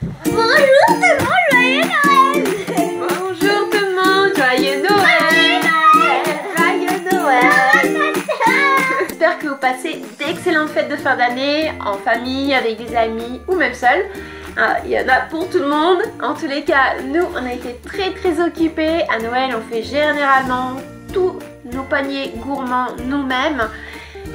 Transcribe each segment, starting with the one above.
Bonjour tout le monde, joyeux Noël. Bonjour tout le monde, joyeux Noël. Joyeux Noël. J'espère que vous passez d'excellentes fêtes de fin d'année, en famille, avec des amis ou même seul. Il y en a pour tout le monde. En tous les cas, nous, on a été très occupés. À Noël, on fait généralement tous nos paniers gourmands nous-mêmes.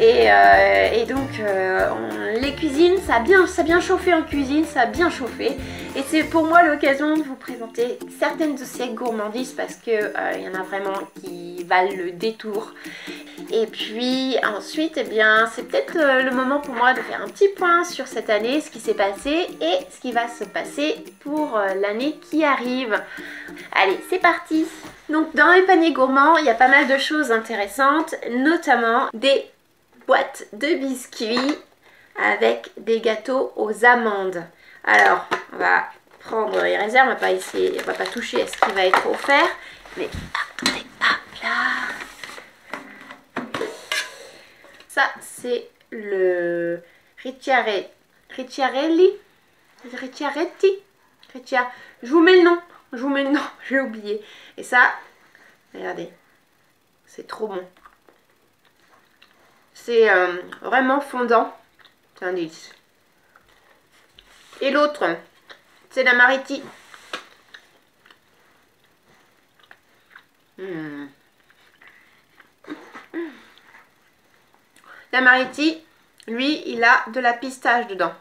Et donc on les cuisine, ça a bien chauffé en cuisine, ça a bien chauffé. Et c'est pour moi l'occasion de vous présenter certaines de ces gourmandises parce que il y en a vraiment qui valent le détour. Et puis ensuite, eh bien, c'est peut-être le moment pour moi de faire un petit point sur cette année, ce qui s'est passé et ce qui va se passer pour l'année qui arrive. Allez, c'est parti! Donc dans les paniers gourmands, il y a pas mal de choses intéressantes, notamment des boîte de biscuits avec des gâteaux aux amandes. Alors, on va prendre les réserves, on va pas essayer, on va pas toucher à ce qui va être offert, mais attendez, hop là. Ça, c'est le Ricciaretti. Je vous mets le nom, j'ai oublié. Et ça, regardez, c'est trop bon. C'est vraiment fondant. C'est un délice. Et l'autre, c'est la Mariti. La Mariti, lui, il a de la pistache dedans.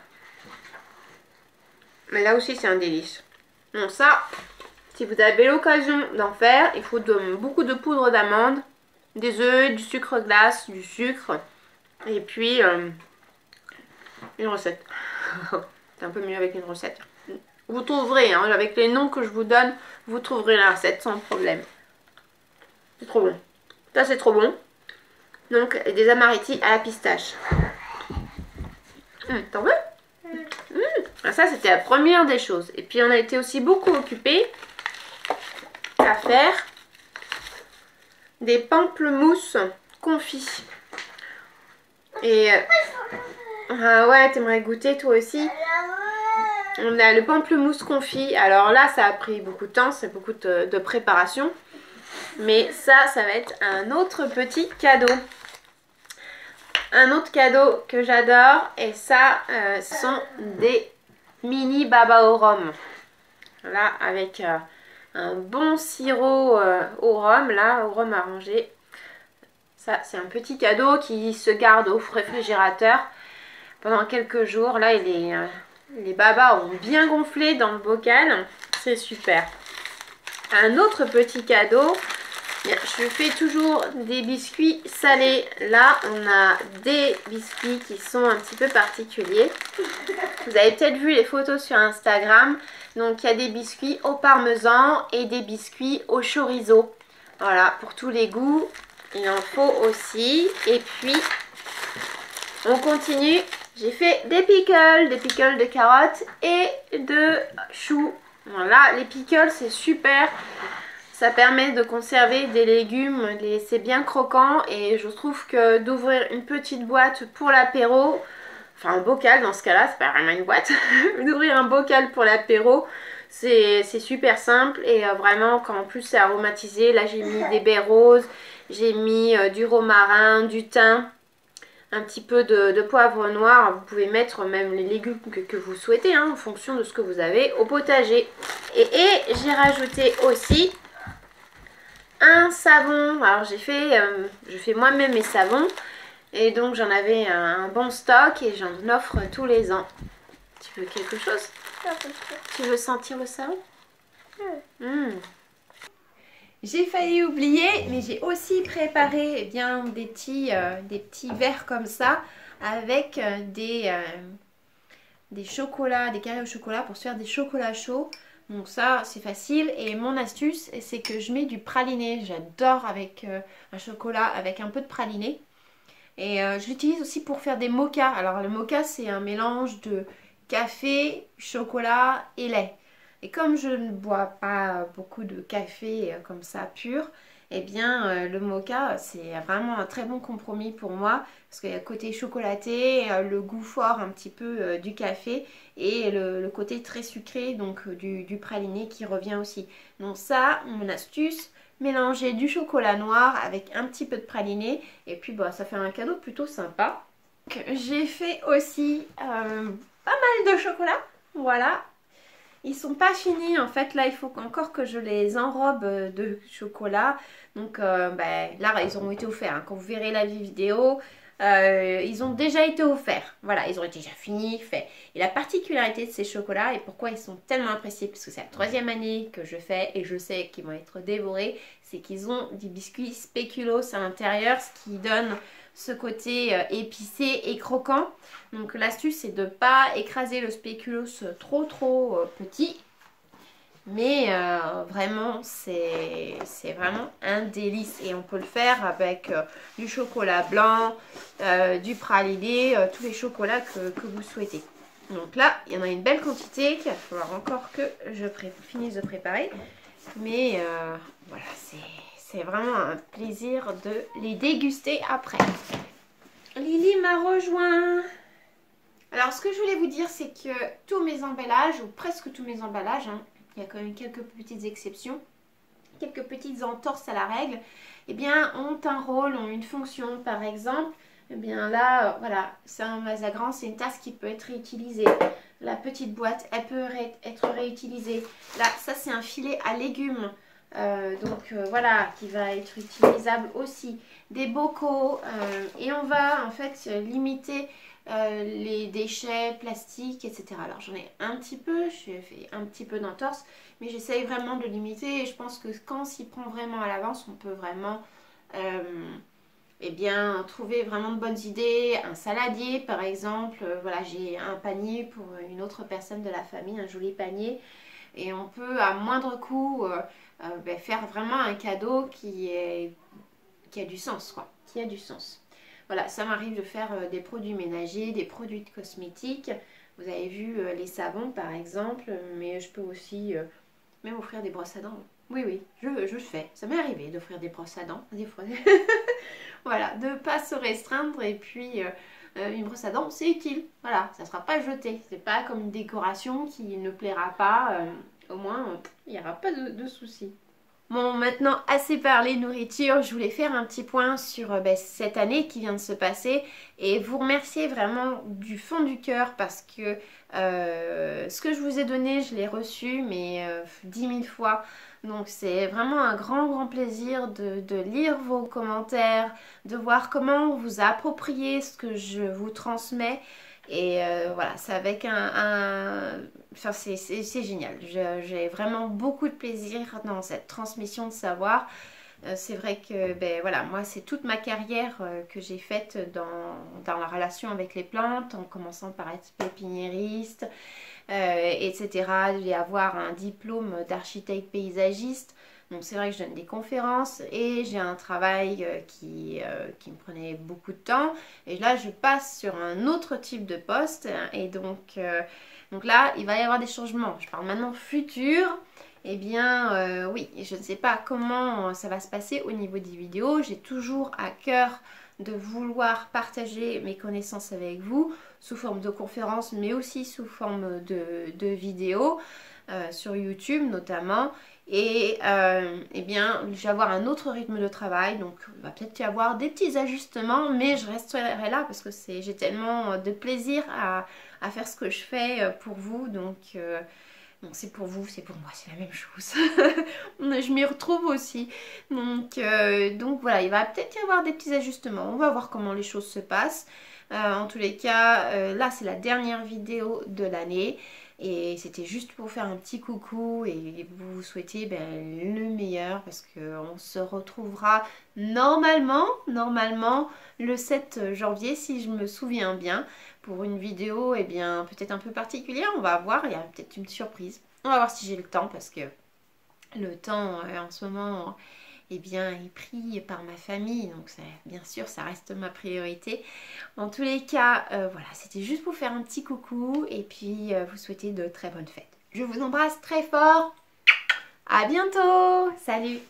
Mais là aussi, c'est un délice. Donc ça, si vous avez l'occasion d'en faire, il faut beaucoup de poudre d'amande, des œufs, du sucre glace, du sucre et puis une recette. C'est un peu mieux avec une recette. Vous trouverez, hein, avec les noms que je vous donne, vous trouverez la recette sans problème. C'est trop bon. Ça, c'est trop bon. Donc, des amaretti à la pistache. T'en veux? Ça, c'était la première des choses. Et puis, on a été aussi beaucoup occupés à faire des pamplemousses confits. Et ouais, t'aimerais goûter toi aussi? On a le pamplemousse confit. Alors là, ça a pris beaucoup de temps, c'est beaucoup de préparation. Mais ça va être un autre petit cadeau. Un autre cadeau que j'adore. Et ça, ce sont des mini baba au rhum. Là, avec un bon sirop au rhum, là, au rhum arrangé. Ça, c'est un petit cadeau qui se garde au réfrigérateur pendant quelques jours. Là, les babas ont bien gonflé dans le bocal. C'est super. Un autre petit cadeau. Je fais toujours des biscuits salés. Là, on a des biscuits qui sont un petit peu particuliers. Vous avez peut-être vu les photos sur Instagram. Donc, il y a des biscuits au parmesan et des biscuits au chorizo. Voilà, pour tous les goûts. Il en faut aussi. Et puis, on continue. J'ai fait des pickles de carottes et de choux. Voilà, les pickles, c'est super. Ça permet de conserver des légumes. C'est bien croquant. Et je trouve que d'ouvrir une petite boîte pour l'apéro, enfin un bocal dans ce cas-là, c'est pas vraiment une boîte, d'ouvrir un bocal pour l'apéro, c'est super simple. Et vraiment, quand en plus c'est aromatisé, là j'ai mis des baies roses. J'ai mis du romarin, du thym, un petit peu de poivre noir. Vous pouvez mettre même les légumes que vous souhaitez, hein, en fonction de ce que vous avez au potager. Et j'ai rajouté aussi un savon. Alors je fais moi-même mes savons. Et donc j'en avais un bon stock et j'en offre tous les ans. Tu veux quelque chose? Tu veux sentir le savon? J'ai failli oublier, mais j'ai aussi préparé bien des petits verres comme ça avec des chocolats, des carrés au chocolat pour se faire des chocolats chauds. Donc ça, c'est facile. Et mon astuce, c'est que je mets du praliné. J'adore avec un chocolat avec un peu de praliné. Et je l'utilise aussi pour faire des mochas. Alors le mocha, c'est un mélange de café, chocolat et lait. Et comme je ne bois pas beaucoup de café comme ça pur, eh bien le mocha c'est vraiment un très bon compromis pour moi parce qu'il y a le côté chocolaté, le goût fort un petit peu du café et le côté très sucré donc du praliné qui revient aussi. Donc ça, mon astuce, mélanger du chocolat noir avec un petit peu de praliné et puis bah, ça fait un cadeau plutôt sympa. J'ai fait aussi pas mal de chocolat, voilà. Ils sont pas finis en fait, là il faut encore que je les enrobe de chocolat. Donc ben, là ils auront été offerts, hein. Quand vous verrez la vidéo, ils ont déjà été offerts. Voilà, ils ont déjà fini, fait. Et la particularité de ces chocolats et pourquoi ils sont tellement appréciés, parce que c'est la 3e année que je fais et je sais qu'ils vont être dévorés, c'est qu'ils ont du biscuit spéculoos à l'intérieur, ce qui donne ce côté épicé et croquant. Donc l'astuce c'est de ne pas écraser le spéculoos trop petit. Mais vraiment c'est vraiment un délice. Et on peut le faire avec du chocolat blanc, du praliné, tous les chocolats que vous souhaitez. Donc là il y en a une belle quantité qu'il va falloir encore que je finisse de préparer. Mais voilà, c'est vraiment un plaisir de les déguster après. Lily m'a rejoint. Alors ce que je voulais vous dire c'est que tous mes emballages, ou presque tous mes emballages, hein, il y a quand même quelques petites exceptions, quelques petites entorses à la règle, eh bien ont un rôle, ont une fonction. Par exemple, eh bien là, voilà, c'est un vase à grains, c'est une tasse qui peut être réutilisée. La petite boîte, elle peut être réutilisée. Là, ça c'est un filet à légumes. Voilà, qui va être utilisable aussi, des bocaux et on va en fait limiter les déchets plastiques, etc. Alors j'en ai un petit peu, j'ai fait un petit peu d'entorse, mais j'essaye vraiment de limiter et je pense que quand on s'y prend vraiment à l'avance, on peut vraiment eh bien, trouver vraiment de bonnes idées. Un saladier par exemple, voilà, j'ai un panier pour une autre personne de la famille, un joli panier. Et on peut à moindre coût faire vraiment un cadeau qui a du sens, quoi. Qui a du sens. Voilà, ça m'arrive de faire des produits ménagers, des produits de cosmétiques. Vous avez vu les savons par exemple, mais je peux aussi même offrir des brosses à dents. Oui, je le fais. Ça m'est arrivé d'offrir des brosses à dents, des fois. Voilà, de ne pas se restreindre et puis... une brosse à dents c'est utile, voilà, ça ne sera pas jeté, c'est pas comme une décoration qui ne plaira pas, au moins il n'y aura pas de soucis. Bon, maintenant assez parlé nourriture, je voulais faire un petit point sur cette année qui vient de se passer et vous remercier vraiment du fond du cœur parce que ce que je vous ai donné, je l'ai reçu mais 10 000 fois. Donc c'est vraiment un grand plaisir de lire vos commentaires, de voir comment vous appropriez ce que je vous transmets. Et voilà, c'est avec enfin c'est génial. J'ai vraiment beaucoup de plaisir dans cette transmission de savoir. C'est vrai que voilà, moi c'est toute ma carrière que j'ai faite dans la relation avec les plantes, en commençant par être pépiniériste, etc. Et avoir un diplôme d'architecte paysagiste. Donc c'est vrai que je donne des conférences et j'ai un travail qui me prenait beaucoup de temps. Et là je passe sur un autre type de poste et donc là il va y avoir des changements. Je parle maintenant futur. Eh bien oui, je ne sais pas comment ça va se passer au niveau des vidéos. J'ai toujours à cœur de vouloir partager mes connaissances avec vous sous forme de conférences mais aussi sous forme de vidéos sur YouTube notamment. Et eh bien je vais avoir un autre rythme de travail, donc il va peut-être y avoir des petits ajustements, mais je resterai là parce que j'ai tellement de plaisir à faire ce que je fais pour vous, donc c'est pour vous, c'est pour moi, c'est la même chose. Je m'y retrouve aussi. Donc voilà, il va peut-être y avoir des petits ajustements. On va voir comment les choses se passent. En tous les cas, là c'est la dernière vidéo de l'année. Et c'était juste pour faire un petit coucou et vous souhaiter le meilleur parce qu'on se retrouvera normalement le 7 janvier si je me souviens bien pour une vidéo peut-être un peu particulière. On va voir, il y a peut-être une surprise. On va voir si j'ai le temps parce que le temps en ce moment est pris par ma famille, donc bien sûr ça reste ma priorité. En tous les cas, voilà, c'était juste pour faire un petit coucou et puis vous souhaiter de très bonnes fêtes. Je vous embrasse très fort, à bientôt, salut!